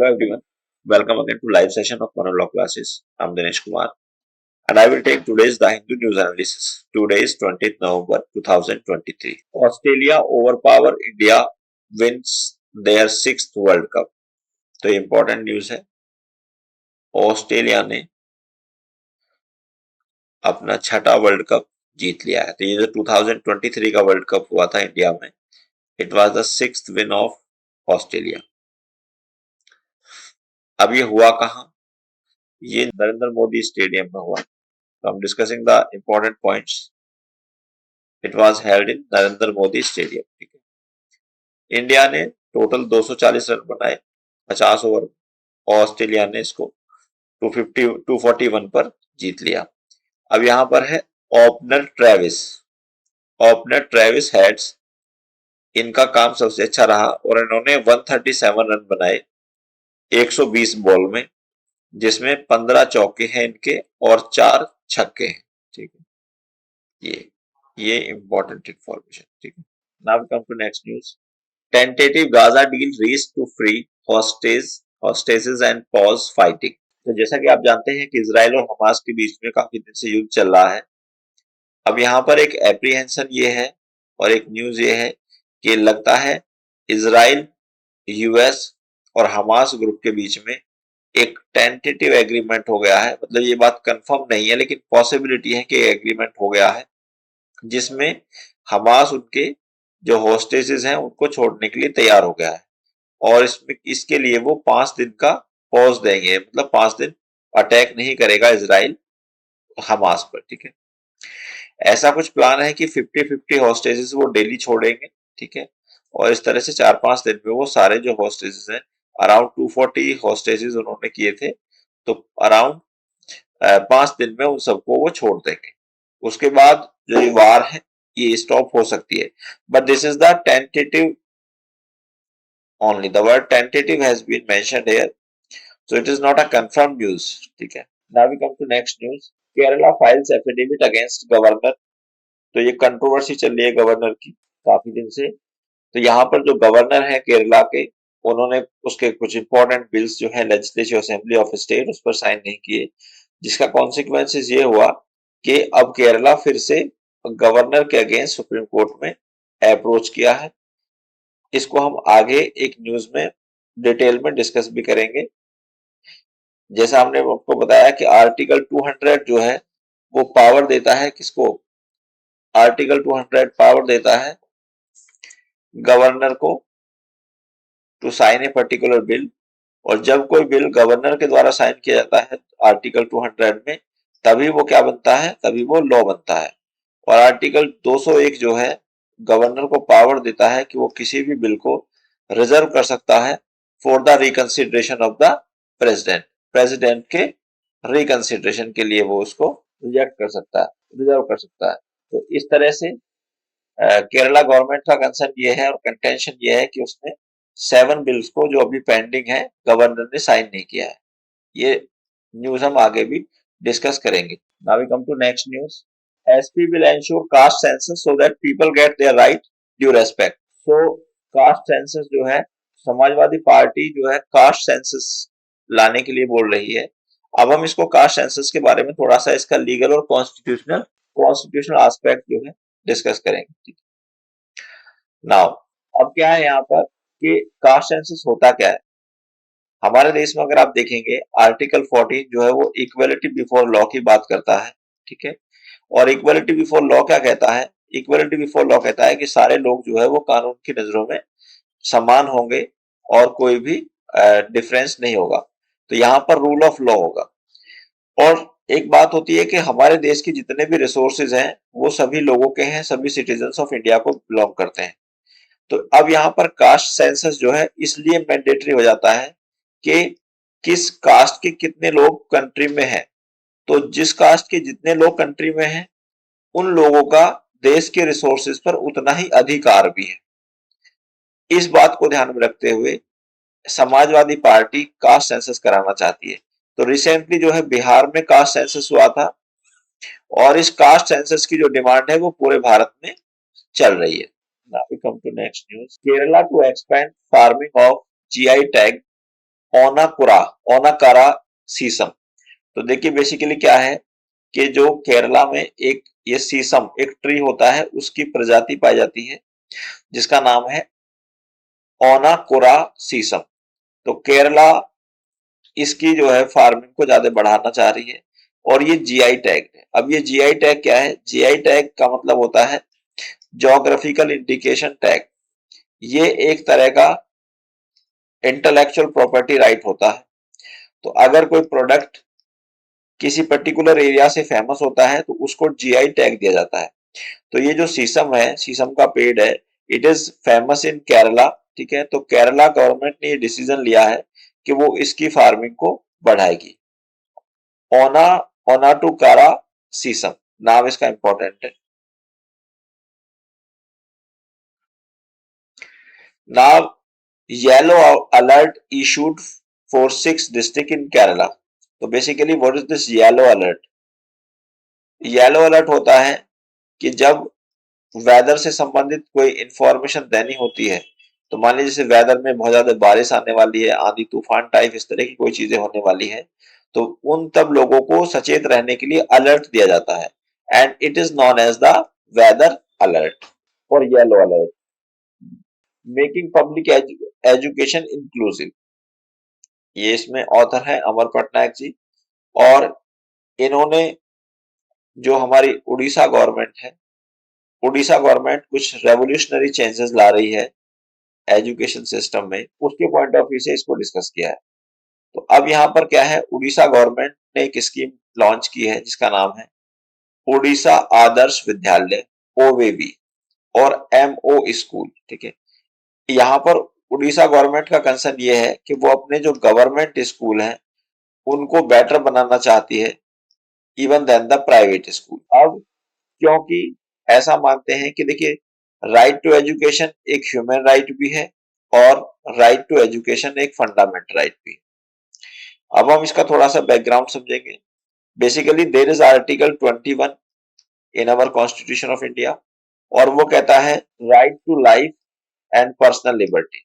Hello everyone, welcome again to live session of monologue classes. I'm Dinesh Kumar and I will take today's The Hindu News Analysis. Today is 20th November 2023. Australia overpower India wins their 6th World Cup. तो ये important news है. Australia ने अपना 6ठा world cup जीत लिया है. तो ये जो 2023 का वर्ल्ड कप हुआ था इंडिया में, it was the 6th win of Australia. अब ये हुआ कहाँ? ये नरेंद्र मोदी स्टेडियम में हुआ. So I'm discussing the important points. It was held in Narendra Modi stadium. ठीक है. इंडिया ने टोटल 240 रन बनाए 50 ओवर. ऑस्ट्रेलिया ने इसको 241 पर जीत लिया. अब यहां पर है opener Travis. Opener Travis heads, इनका काम सबसे अच्छा रहा और इन्होंने 137 रन बनाए 120 बॉल में, जिसमें 15 चौके हैं इनके और 4 छक्के हैं. ठीक है. ये इंपॉर्टेंट इंफॉर्मेशन. ठीक है. Now come to next news. Tentative Gaza deal reach to free hostages and pause fighting. तो जैसा कि आप जानते हैं कि इजराइल और हमास के बीच में काफी दिन से युद्ध चल रहा है. अब यहाँ पर एक एप्रीहेंशन ये है और एक न्यूज ये है कि लगता है इजराइल, यूएस और हमास ग्रुप के बीच में एक टेंटेटिव एग्रीमेंट हो गया है. मतलब ये बात कंफर्म नहीं है लेकिन पॉसिबिलिटी है कि एग्रीमेंट हो गया है, जिसमें हमास उनके जो होस्टेजेस हैं उनको छोड़ने के लिए तैयार हो गया है और इसके लिए वो 5 दिन का पॉज देंगे. मतलब 5 दिन अटैक नहीं करेगा इजराइल हमास पर. ठीक है. ऐसा कुछ प्लान है कि 50-50 होस्टेजेस वो डेली छोड़ेंगे. ठीक है. और इस तरह से 4-5 दिन में वो सारे जो होस्टेजेस हैं, अराउंड 240 होस्टेजेस उन्होंने किए थे, तो अराउंड 5 दिन में उन सबको वो छोड़ देंगे. उसके बाद जो ये वार है ये स्टॉप हो सकती है. But this is the tentative only. The word tentative has been mentioned here, so it is not a confirmed news. ठीक है. Now we come to next news. Kerala files affidavit against governor. तो ये controversy चल रही है governor की काफी दिन से. तो यहाँ पर जो गवर्नर है केरला के, उन्होंने उसके कुछ इंपॉर्टेंट बिल्स जो है लेजिस्लेटिव असेंबली ऑफ स्टेट उस पर साइन नहीं किए, जिसका कॉन्सिक्वेंसेस ये हुआ कि अब केरला फिर से गवर्नर के अगेंस्ट सुप्रीम कोर्ट में अप्रोच किया है. इसको हम आगे एक न्यूज में डिटेल में डिस्कस भी करेंगे. जैसा हमने आपको बताया कि आर्टिकल 200 जो है वो पावर देता है किसको? आर्टिकल 200 पावर देता है गवर्नर को to sign a particular bill. और जब कोई बिल गवर्नर के द्वारा साइन किया जाता है आर्टिकल 200 में, तभी वो क्या बनता है? तभी वो लॉ बनता है. और आर्टिकल 201 जो है गवर्नर को पावर देता है कि वो किसी भी बिल को रिजर्व कर सकता है for the reconsideration of the president. President के रिकंसिडरेशन के लिए वो उसको रिजेक्ट कर सकता है, रिजर्व कर सकता है. तो इस तरह से केरला गवर्नमेंट का कंसर्न ये है और कंटेंशन ये है कि उसने 7 बिल्स को जो अभी पेंडिंग है गवर्नर ने साइन नहीं किया है. ये न्यूज हम आगे भी डिस्कस करेंगे. Now we come to next news. SP will ensure caste census so that people get their right due respect. So caste census जो है, समाजवादी पार्टी जो है कास्ट सेंसस लाने के लिए बोल रही है. अब हम इसको कास्ट सेंसस के बारे में थोड़ा सा इसका लीगल और कॉन्स्टिट्यूशनल एस्पेक्ट जो है डिस्कस करेंगे. नाउ अब क्या है यहाँ पर कि कास्ट सेंसस होता क्या है. हमारे देश में अगर आप देखेंगे आर्टिकल 14 जो है वो इक्वलिटी बिफोर लॉ की बात करता है. ठीक है. और इक्वलिटी बिफोर लॉ क्या कहता है? इक्वलिटी बिफोर लॉ कहता है कि सारे लोग जो है वो कानून की नजरों में समान होंगे और कोई भी डिफरेंस नहीं होगा. तो यहाँ पर रूल ऑफ लॉ होगा. और एक बात होती है कि हमारे देश के जितने भी रिसोर्सेज हैं वो सभी लोगों के हैं, सभी सिटीजन्स ऑफ इंडिया को बिलोंग करते हैं. तो अब यहाँ पर कास्ट सेंसस जो है इसलिए मैंडेटरी हो जाता है कि किस कास्ट के कितने लोग कंट्री में हैं. तो जिस कास्ट के जितने लोग कंट्री में हैं उन लोगों का देश के रिसोर्सेज पर उतना ही अधिकार भी है. इस बात को ध्यान में रखते हुए समाजवादी पार्टी कास्ट सेंसस कराना चाहती है. तो रिसेंटली जो है बिहार में कास्ट सेंसस हुआ था और इस कास्ट सेंसस की जो डिमांड है वो पूरे भारत में चल रही है. Now we come to next news. Kerala to expand farming of GI tag ओनाकुरा, ओनाकारा सीसम। तो देखिए बेसिकली क्या है कि जो केरला में एक ये सीसम एक ट्री होता है, उसकी प्रजाति पाई जाती है जिसका नाम है ओनाकुरा सीसम। तो केरला इसकी जो है फार्मिंग को ज्यादा बढ़ाना चाह रही है और ये जीआई टैग है। अब ये जीआई टैग क्या है? जीआई टैग का मतलब होता है ज्योग्राफिकल इंडिकेशन टैग। ये एक तरह का इंटेलेक्चुअल प्रॉपर्टी राइट होता है। तो अगर कोई प्रोडक्ट किसी पर्टिकुलर एरिया से फेमस होता है तो उसको जीआई टैग दिया जाता है। तो ये जो शीशम है, शीशम का पेड़ है, it is famous in Kerala. ठीक है, तो केरला गवर्नमेंट ने ये डिसीजन लिया है कि वो इसकी फार्मिंग को बढ़ाएगी। ओना ओनाटुकारा शीशम नाम इसका इंपॉर्टेंट है। Now yellow alert issued for 6 district in Kerala. तो basically what is this yellow alert? Yellow alert होता है कि जब वेदर से संबंधित कोई इंफॉर्मेशन देनी होती है, तो मान लीजिए जैसे वेदर में बहुत ज्यादा बारिश आने वाली है, आंधी तूफान टाइप इस तरह की कोई चीजें होने वाली है, तो उन तब लोगों को सचेत रहने के लिए अलर्ट दिया जाता है and it is known as the weather alert और yellow alert. Making public education inclusive, ये इसमें ऑथर है अमर पटनायक जी। और इन्होंने जो हमारी उड़ीसा गवर्नमेंट है, उड़ीसा गवर्नमेंट कुछ रेवोल्यूशनरी चेंजेस ला रही है एजुकेशन सिस्टम में, उसके पॉइंट ऑफ व्यू से इसको डिस्कस किया है। तो अब यहाँ पर क्या है, उड़ीसा गवर्नमेंट ने एक स्कीम लॉन्च की है जिसका नाम है उड़ीसा आदर्श विद्यालय, ओवेवी, और एमओ स्कूल। ठीक है, यहाँ पर उड़ीसा गवर्नमेंट का कंसर्न ये है कि वो अपने जो गवर्नमेंट स्कूल हैं उनको बेटर बनाना चाहती है even then the private school. अब क्योंकि ऐसा मानते हैं कि देखिए, राइट टू एजुकेशन एक ह्यूमन राइट भी है और राइट टू एजुकेशन एक फंडामेंटल राइट भी है। अब हम इसका थोड़ा सा बैकग्राउंड समझेंगे। Basically there is article 21 in our constitution of India, और वो कहता है right to life and personal liberty.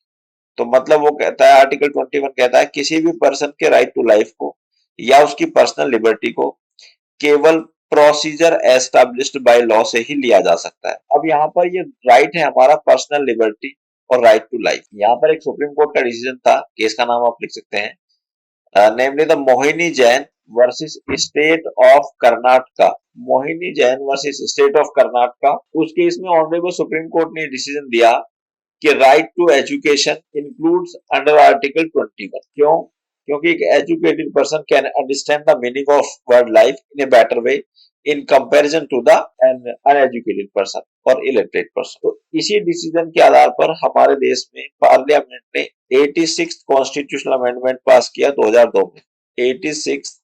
तो मतलब वो कहता है, आर्टिकल 21 कहता है किसी भी पर्सन के राइट टू लाइफ को या उसकी पर्सनल लिबर्टी को केवल प्रोसीजर एस्टैब्लिश्ड बाय लॉ से ही लिया जा सकता है। अब यहाँ पर ये राइट है हमारा पर्सनल लिबर्टी और राइट टू लाइफ। यहाँ पर एक सुप्रीम कोर्ट का डिसीजन था, केस का नाम आप लिख सकते हैं, namely the Mohini Jain versus state of Karnataka. Mohini Jain versus state of Karnataka, उस केस में ऑनरेबल सुप्रीम कोर्ट ने डिसीजन दिया कि right to education includes under article 21। क्यों? क्योंकि एक educated person can understand the meaning of word life in a better way in comparison to the an uneducated person और illiterate person. तो इसी decision के आधार पर हमारे देश में पार्लियामेंट ने 86 कॉन्स्टिट्यूशनल अमेंडमेंट पास किया 2002 में। 86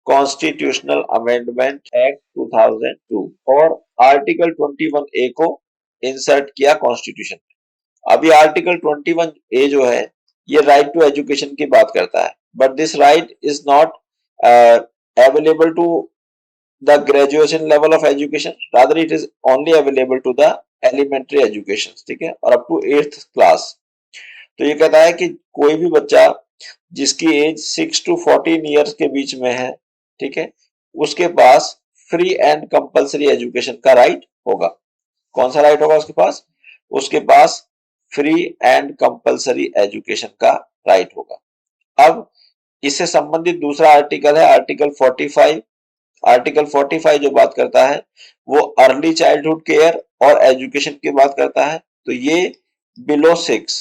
कॉन्स्टिट्यूशनल अमेंडमेंट एक्ट 2002 और आर्टिकल 21 ए को इंसर्ट किया कॉन्स्टिट्यूशन में। अभी आर्टिकल 21 ए जो है ये राइट टू एजुकेशन की बात करता है, but this right is not available to the graduation level of education, rather it is only available to the elementary education. ठीक है, और अप टू 8th क्लास। तो ये कहता है कि कोई भी बच्चा जिसकी एज 6 to 14 ईयर्स के बीच में है, ठीक है, उसके पास फ्री एंड कंपलसरी एजुकेशन का राइट होगा। कौन सा राइट होगा उसके पास? उसके पास फ्री एंड कंपलसरी एजुकेशन का राइट होगा। अब इससे संबंधित दूसरा आर्टिकल है आर्टिकल 45। आर्टिकल 45 जो बात करता है वो अर्ली चाइल्डहुड केयर और एजुकेशन की बात करता है। तो ये बिलो 6,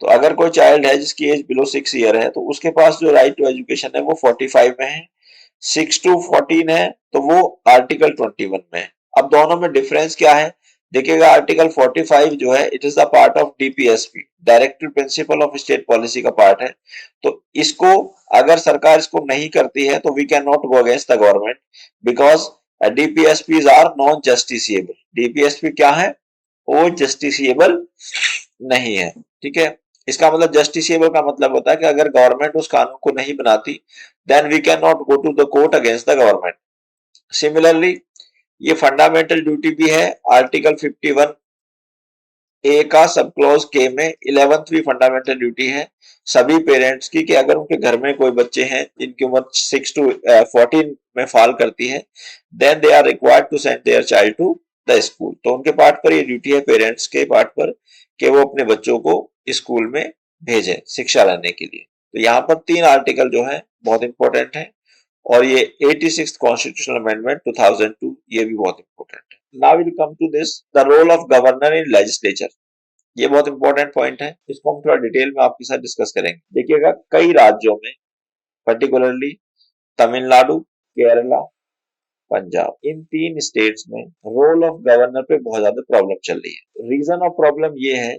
तो अगर कोई चाइल्ड है जिसकी एज बिलो 6 ईयर है तो उसके पास जो राइट टू एजुकेशन है वो 45 में है। 6 to 14 है तो वो आर्टिकल 21 में है। अब दोनों में डिफरेंस क्या है देखिएगा। आर्टिकल 45 जो है it is the part of DPSP, directive principle of state policy का पार्ट है। तो इसको अगर सरकार इसको नहीं करती है तो we can not go against the government because DPSPs are non justiciable. DPSP क्या है? वो जस्टिसिएबल नहीं है। ठीक है, इसका मतलब जस्टिसिएबल का मतलब होता है कि अगर गवर्नमेंट उस कानून को नहीं बनाती then we can not go to the court against the government. Similarly ये फंडामेंटल ड्यूटी भी है, आर्टिकल 51 ए का सब क्लॉज के में 11वीं फंडामेंटल ड्यूटी है सभी पेरेंट्स की कि अगर उनके घर में कोई बच्चे हैं जिनकी उम्र 6 to 14 में फॉल करती है, then they are required to send their child to the school. तो उनके पार्ट पर ये ड्यूटी है, पेरेंट्स के पार्ट पर, कि वो अपने बच्चों को स्कूल में भेजें शिक्षा लेने के लिए। तो यहाँ पर 3 आर्टिकल जो है बहुत इंपॉर्टेंट है, और ये 86th कॉन्स्टिट्यूशनल अमेंडमेंट 2002 ये भी बहुत इंपॉर्टेंट है। Now will come to this the role of governor in legislature. ये बहुत इंपॉर्टेंट पॉइंट है, इसको हम थोड़ा डिटेल में आपके साथ डिस्कस करेंगे। देखिएगा, कई राज्यों में पर्टिकुलरली तमिलनाडु, केरला, पंजाब, इन 3 स्टेट्स में रोल ऑफ गवर्नर पे बहुत ज्यादा प्रॉब्लम चल रही है। रीजन ऑफ प्रॉब्लम ये है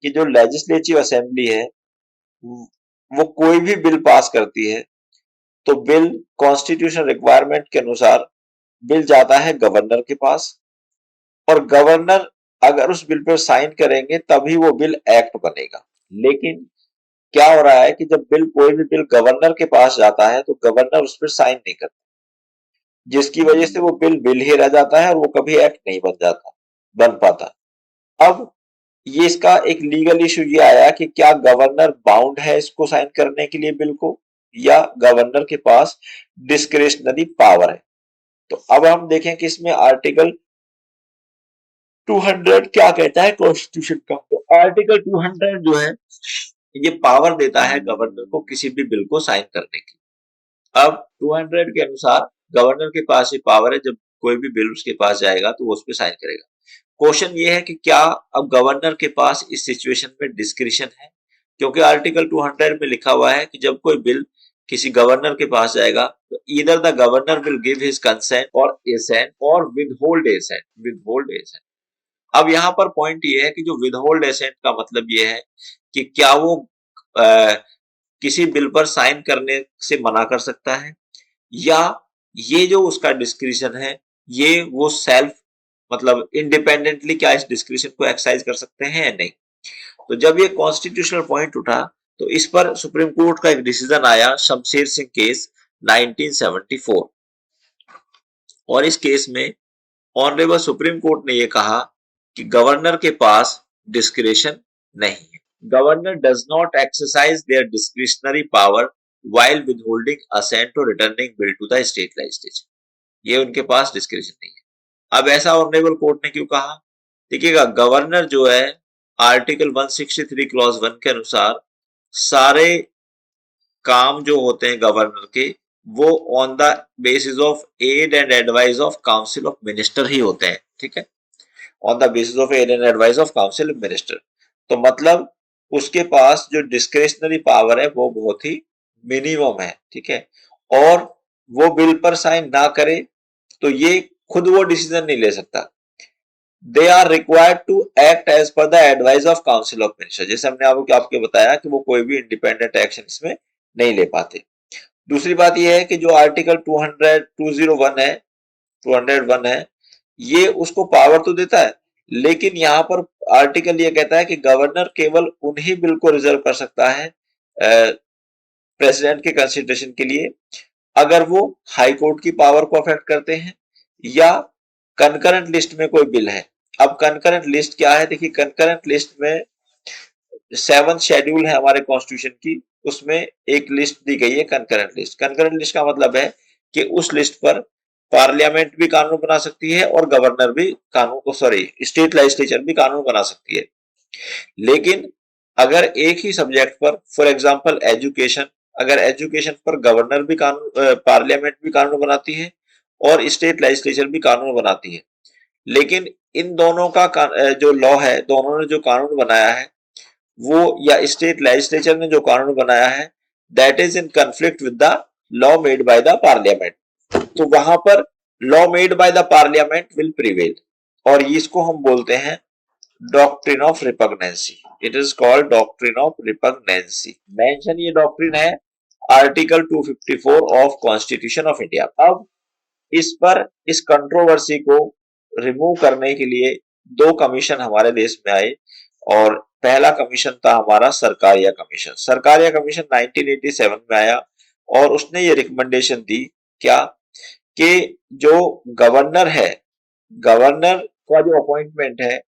कि जो लेजिस्लेटिव असेंबली है वो कोई भी बिल पास करती है तो बिल कॉन्स्टिट्यूशन रिक्वायरमेंट के अनुसार बिल जाता है गवर्नर के पास, और गवर्नर अगर उस बिल पर साइन करेंगे तभी वो बिल एक्ट बनेगा। लेकिन क्या हो रहा है कि जब कोई भी बिल गवर्नर के पास जाता है तो गवर्नर उस पर साइन नहीं करता, जिसकी वजह से वो बिल ही रह जाता है और वो कभी एक्ट नहीं बन पाता। अब ये इसका एक लीगल इशू ये आया कि क्या गवर्नर बाउंड है इसको साइन करने के लिए बिल को, या गवर्नर के पास डिस्क्रिशनरी पावर है। तो अब हम देखें कि इसमें आर्टिकल 200 क्या कहता है कॉन्स्टिट्यूशन का। तो आर्टिकल 200 जो है ये पावर देता है गवर्नर को किसी भी बिल को साइन करने की। अब 200 के अनुसार गवर्नर के पास ये पावर है, जब कोई भी बिल उसके पास जाएगा तो वो उस पर साइन करेगा। क्वेश्चन ये है कि क्या अब गवर्नर के पास इस सिचुएशन में डिस्क्रिशन है, क्योंकि आर्टिकल 200 में लिखा हुआ है कि जब कोई बिल किसी गवर्नर के पास जाएगा तो either the governor will give his consent और एसेंट और विदहोल्ड एसेंट। अब यहाँ पर पॉइंट ये है कि जो विदहोल्ड एसेंट का मतलब ये है कि क्या वो आ, किसी बिल पर साइन करने से मना कर सकता है, या ये जो उसका डिस्क्रिशन है ये वो सेल्फ मतलब इंडिपेंडेंटली क्या इस डिस्क्रिशन को एक्सरसाइज कर सकते हैं या नहीं। तो जब ये कॉन्स्टिट्यूशनल पॉइंट उठा तो इस पर सुप्रीम कोर्ट का एक डिसीजन आया, शमशेर सिंह केस 1974। और इस केस में ऑनरेबल सुप्रीम कोर्ट ने यह कहा कि गवर्नर के पास डिस्क्रिशन नहीं है। Governor does not exercise their discretionary power while withholding assent or returning bill to the state legislature। ये उनके पास डिस्क्रिशन नहीं है। अब ऐसा ऑनरेबल कोर्ट ने क्यों कहा? देखिएगा, गवर्नर जो है आर्टिकल 163 क्लॉज 1 के अनुसार सारे काम जो होते हैं गवर्नर के वो on the basis of aid and advice of council of minister ही होते हैं। ठीक है, on the basis of aid and advice of council of minister. तो मतलब उसके पास जो डिस्क्रिशनरी पावर है वो बहुत ही मिनिमम है। ठीक है, और वो बिल पर साइन ना करे तो ये खुद वो डिसीजन नहीं ले सकता। They are required to act as per the advice of council of minister. जैसे हमने आपको बताया कि वो कोई भी इंडिपेंडेंट एक्शन इसमें नहीं ले पाते। दूसरी बात यह है कि जो आर्टिकल 201 है ये उसको पावर तो देता है, लेकिन यहाँ पर आर्टिकल ये कहता है कि गवर्नर केवल उन्हीं बिल को रिजर्व कर सकता है प्रेसिडेंट के कंसिडरेशन के लिए अगर वो हाई कोर्ट की पावर को अफेक्ट करते हैं या कंकरेंट लिस्ट में कोई बिल है। अब कंकरेंट लिस्ट क्या है? देखिए, कंकरेंट लिस्ट में 7th शेड्यूल है हमारे कॉन्स्टिट्यूशन की, उसमें एक लिस्ट दी गई है कंकरेंट लिस्ट। कंकरेंट लिस्ट का मतलब है कि उस लिस्ट पर पार्लियामेंट भी कानून बना सकती है और गवर्नर भी कानून को स्टेट लेजिस्लेचर भी कानून बना सकती है। लेकिन अगर एक ही सब्जेक्ट पर, फॉर एग्जांपल एजुकेशन, अगर एजुकेशन पर गवर्नर भी कानून पार्लियामेंट भी कानून बनाती है और स्टेट लेजिस्लेचर भी कानून बनाती है, लेकिन इन दोनों का जो लॉ है, दोनों ने जो कानून बनाया है वो, या स्टेट लेजिस्लेचर ने जो कानून बनाया है, that is in conflict with the law made by the parliament, तो वहां पर law made by the parliament will prevail, और इसको हम बोलते हैं doctrine of repugnancy. It is called doctrine of repugnancy. Mention ये डॉक्ट्रिन है article 254 of constitution of India. अब इस कंट्रोवर्सी को रिमूव करने के लिए 2 कमीशन हमारे देश में आए, और पहला कमीशन था हमारा सरकारिया कमीशन। सरकारिया कमीशन 1987 में आया और उसने ये रिकमेंडेशन दी क्या, कि जो गवर्नर है, गवर्नर का जो अपॉइंटमेंट है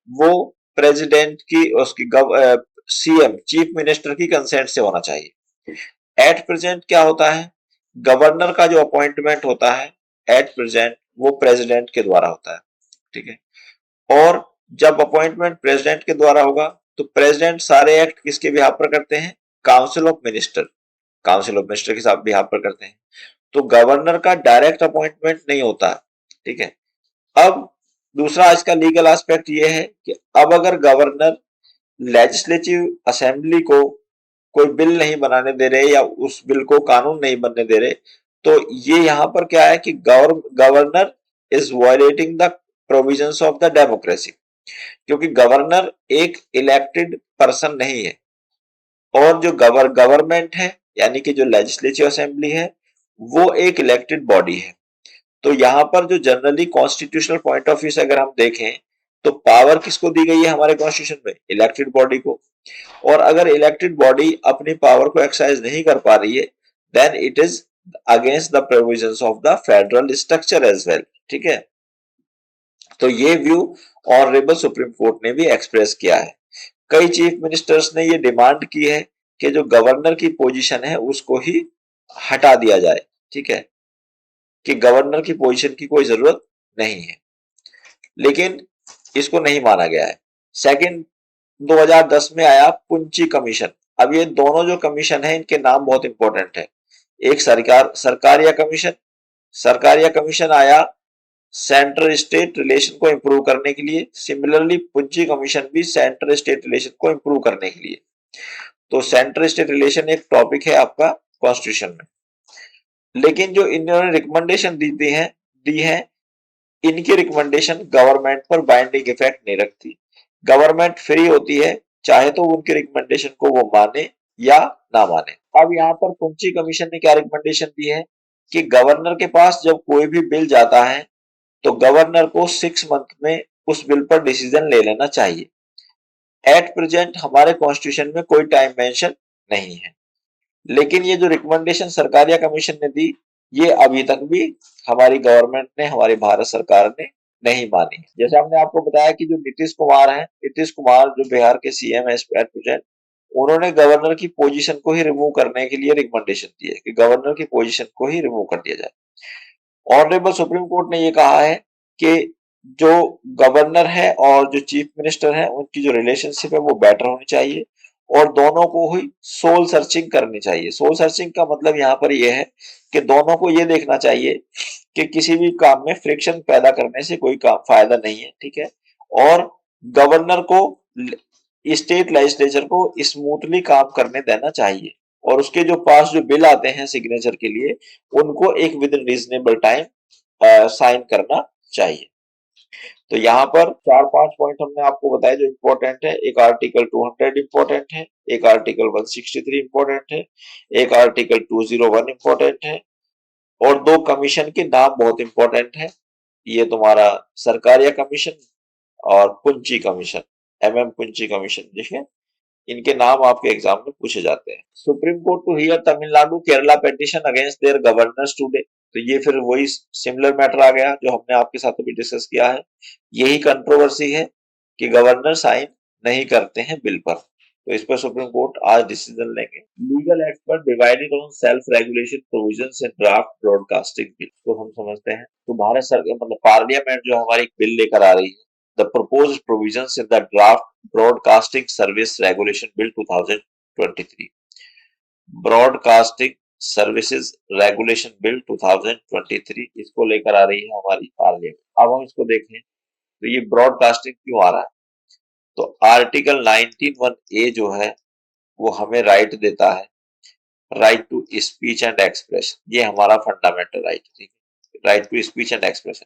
वो प्रेसिडेंट की, उसकी सीएम चीफ मिनिस्टर की कंसेंट से होना चाहिए। एट प्रेजेंट क्या होता है, गवर्नर का जो अपॉइंटमेंट होता है एट प्रेजेंट वो प्रेसिडेंट के द्वारा होता है, ठीक है। और जब अपॉइंटमेंट प्रेसिडेंट के द्वारा होगा तो प्रेसिडेंट सारे एक्ट किसके बिहाफ पर करते हैं, council of minister, council of minister के साथ बिहाफ पर करते हैं। तो गवर्नर का डायरेक्ट अपॉइंटमेंट नहीं होता, ठीक है। अब दूसरा इसका लीगल एस्पेक्ट ये है कि अब अगर गवर्नर लेजिस्लेटिव असेंबली को कोई बिल नहीं बनाने दे रहे या उस बिल को कानून नहीं बनने दे रहे, तो ये यहां पर क्या है कि governor is violating the provisions of the democracy, क्योंकि गवर्नर एक इलेक्टेड पर्सन नहीं है और जो गवर्नमेंट है यानी कि जो लेजिस्लेटिव असेंबली है वो एक इलेक्टेड बॉडी है। तो यहां पर जो generally constitutional point of view से अगर हम देखें तो पावर किसको दी गई है हमारे कॉन्स्टिट्यूशन में, इलेक्टेड बॉडी को। और अगर इलेक्टेड बॉडी अपनी पावर को एक्सरसाइज नहीं कर पा रही है then it is against the provisions of the federal structure as well, ठीक है। तो ये व्यू ऑनरेबल सुप्रीम कोर्ट ने भी एक्सप्रेस किया है। कई चीफ मिनिस्टर्स ने ये डिमांड की है कि जो गवर्नर की पोजीशन है उसको ही हटा दिया जाए, ठीक है, कि गवर्नर की पोजीशन की कोई जरूरत नहीं है, लेकिन इसको नहीं माना गया है। सेकंड 2010 में आया पुंची कमीशन। अब ये दोनों जो कमीशन है इनके नाम बहुत इंपॉर्टेंट है। एक सरकारिया कमीशन, सरकारिया कमीशन आया सेंट्रल स्टेट रिलेशन को इंप्रूव करने के लिए। सिमिलरली पुंची कमीशन भी सेंट्रल स्टेट रिलेशन को इंप्रूव करने के लिए। तो सेंट्रल स्टेट रिलेशन एक टॉपिक है आपका कॉन्स्टिट्यूशन में, लेकिन जो इन्होंने रिकमेंडेशन दी है इनकी रिकमेंडेशन गवर्नमेंट पर बाइंडिंग इफेक्ट नहीं रखती। गवर्नमेंट फ्री होती है चाहे तो उनके रिकमेंडेशन को वो माने या ना माने। अब यहाँ पर पुंची कमीशन ने क्या रिकमेंडेशन दी है कि गवर्नर के पास जब कोई भी बिल जाता है तो गवर्नर को 6 मंथ में उस बिल पर डिसीजन ले लेना चाहिए। एट प्रेजेंट हमारे कॉन्स्टिट्यूशन में कोई टाइम मेंशन नहीं है, लेकिन ये जो रिकमेंडेशन सरकारिया कमीशन ने दी ये अभी तक भी हमारी गवर्नमेंट ने, हमारी भारत सरकार ने नहीं मानी। जैसे हमने आपको बताया कि जो नीतीश कुमार हैं, नीतीश कुमार जो बिहार के सीएम है एट प्रेजेंट, उन्होंने गवर्नर की पोजीशन को ही रिमूव करने के लिए रिकमेंडेशन दी है कि गवर्नर की पोजीशन को ही रिमूव कर दिया जाए। ऑनरेबल सुप्रीम कोर्ट ने ये कहा है कि जो गवर्नर है और जो चीफ मिनिस्टर है उनकी जो रिलेशनशिप है वो बेटर होनी चाहिए और दोनों को ही सोल सर्चिंग करनी चाहिए। सोल सर्चिंग का मतलब यहाँ पर यह है कि दोनों को ये देखना चाहिए कि किसी भी काम में फ्रिक्शन पैदा करने से कोई काम फायदा नहीं है, ठीक है। और गवर्नर को स्टेट लेजिस्लेचर को स्मूथली काम करने देना चाहिए और उसके जो पास जो बिल आते हैं सिग्नेचर के लिए उनको एक within reasonable time sign करना चाहिए। तो यहाँ पर 4-5 पॉइंट हमने आपको बताया जो इम्पोर्टेंट है। एक आर्टिकल 200 इम्पोर्टेंट है, एक आर्टिकल 163 इम्पोर्टेंट है, एक आर्टिकल 201 इम्पोर्टेंट है और दो कमीशन के नाम बहुत इंपॉर्टेंट है। ये तुम्हारा सरकारिया कमीशन और Punchhi commission, MM Punchhi commission, देखिए इनके नाम आपके एग्जाम में पूछे जाते हैं। Supreme court to hear Tamil Nadu Kerala petition against their governors today. तो ये फिर वही सिमिलर मैटर आ गया जो हमने आपके साथ अभी डिस्कस किया है। यही कंट्रोवर्सी है कि गवर्नर साइन नहीं करते हैं बिल पर, तो इस पर सुप्रीम कोर्ट आज डिसीजन लेंगे। Legal expert divided on self regulation provisions in draft broadcasting bill, तो हम समझते हैं तो भारत सरकार मतलब पार्लियामेंट जो हमारी एक बिल लेकर आ रही है, the proposed provisions in the draft broadcasting service regulation bill 2023, broadcasting services regulation bill 2023, इसको लेकर आ रही है हमारी पार्लियामेंट। अब हम इसको देखें तो ये ब्रॉडकास्टिंग क्यों आ रहा है, तो आर्टिकल 19(1)(a) जो है वो हमें राइट देता है, right to speech and expression. ये हमारा फंडामेंटल राइट, ठीक है, right to speech and expression,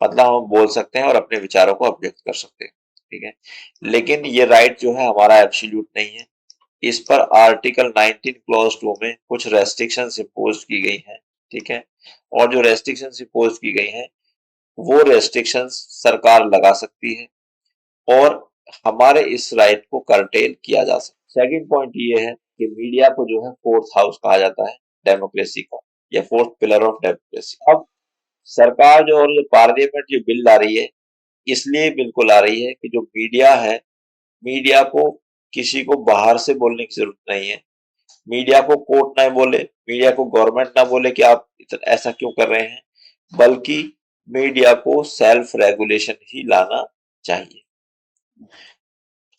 मतलब हम बोल सकते हैं और अपने विचारों को अभिव्यक्त कर सकते हैं, ठीक है। लेकिन ये राइट जो है हमारा एब्सोल्यूट नहीं है। इस पर आर्टिकल 19 क्लॉज 2 में कुछ रेस्ट्रिक्शंस इंपोज की गई हैं, ठीक है। और जो रेस्ट्रिक्शंस इंपोज की गई हैं वो रेस्ट्रिक्शंस सरकार लगा सकती है और हमारे इस राइट को कर्टेल किया जा सकता है। सेकंड पॉइंट ये है कि मीडिया को जो है फोर्थ हाउस कहा जाता है डेमोक्रेसी का, या फोर्थ पिलर ऑफ डेमोक्रेसी। अब सरकार जो और जो पार्लियामेंट जो बिल ला रही है इसलिए बिल्कुल आ रही है कि जो मीडिया है मीडिया को किसी को बाहर से बोलने की जरूरत नहीं है। मीडिया को कोर्ट ना बोले, मीडिया को गवर्नमेंट ना बोले कि आप ऐसा क्यों कर रहे हैं, बल्कि मीडिया को सेल्फ रेगुलेशन ही लाना चाहिए।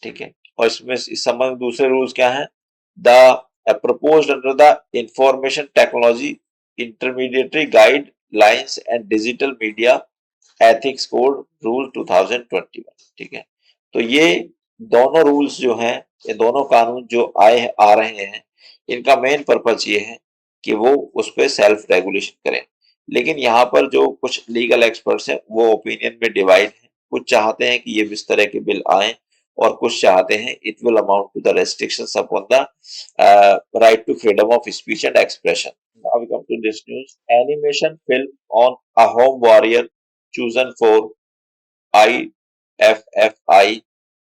ठीक है, और इसमें इस संबंध में दूसरे रूल्स क्या है? The proposed under the information technology intermediary guidelines and digital media ethics code rule 2021। ठीक है, तो ये दोनों रूल्स जो हैं, ये दोनों कानून जो आ रहे हैं, इनका मेन पर्पज ये है कि वो उस पर सेल्फ रेगुलेशन करें। लेकिन यहाँ पर जो कुछ लीगल एक्सपर्ट्स हैं वो ओपिनियन में डिवाइड हैं। कुछ चाहते हैं कि ये इस तरह के बिल आए, और कुछ चाहते हैं it will amount to the restrictions upon the right to freedom of speech and expression. Now we come to this news. Animation film on a home warrior chosen for IFFI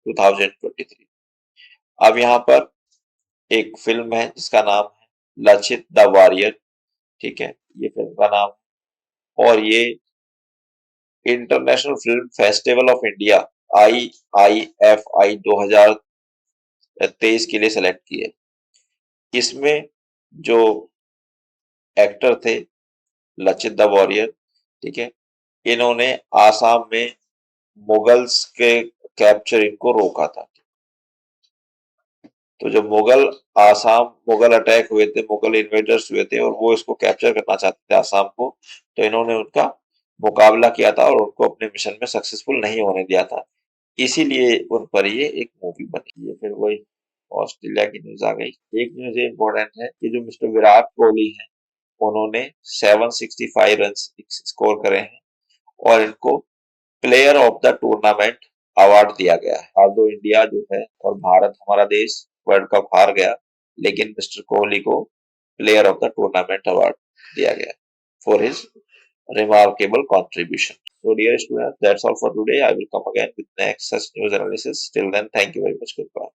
2023। अब यहाँ पर एक film है जिसका नाम है Lachit the warrior. ठीक है, ये फिल्म का नाम है, और ये international film festival of India IIFI 2023 के लिए सेलेक्ट की है। इसमें जो एक्टर थे लचित द वॉरियर, ठीक है, इन्होंने आसाम में मुगल्स के कैप्चरिंग को रोका था। तो जब मुगल अटैक हुए थे, मुगल इन्वेडर्स हुए थे और वो इसको कैप्चर करना चाहते थे आसाम को, तो इन्होंने उनका मुकाबला किया था और उनको अपने मिशन में सक्सेसफुल नहीं होने दिया था। इसीलिए उन पर ये एक मूवी बनी है। फिर वही ऑस्ट्रेलिया की न्यूज आ गई। एक न्यूज ये इंपॉर्टेंट है कि जो मिस्टर विराट कोहली है, उन्होंने 765 रन स्कोर करे हैं और इनको player of the tournament award दिया गया है। ऑल्दो इंडिया जो है और भारत हमारा देश वर्ल्ड कप हार गया, लेकिन मिस्टर कोहली को player of the tournament award दिया गया for his remarkable contribution. So dear students, that's all for today. I will come again with next such news analysis. Till then, thank you very much. Goodbye.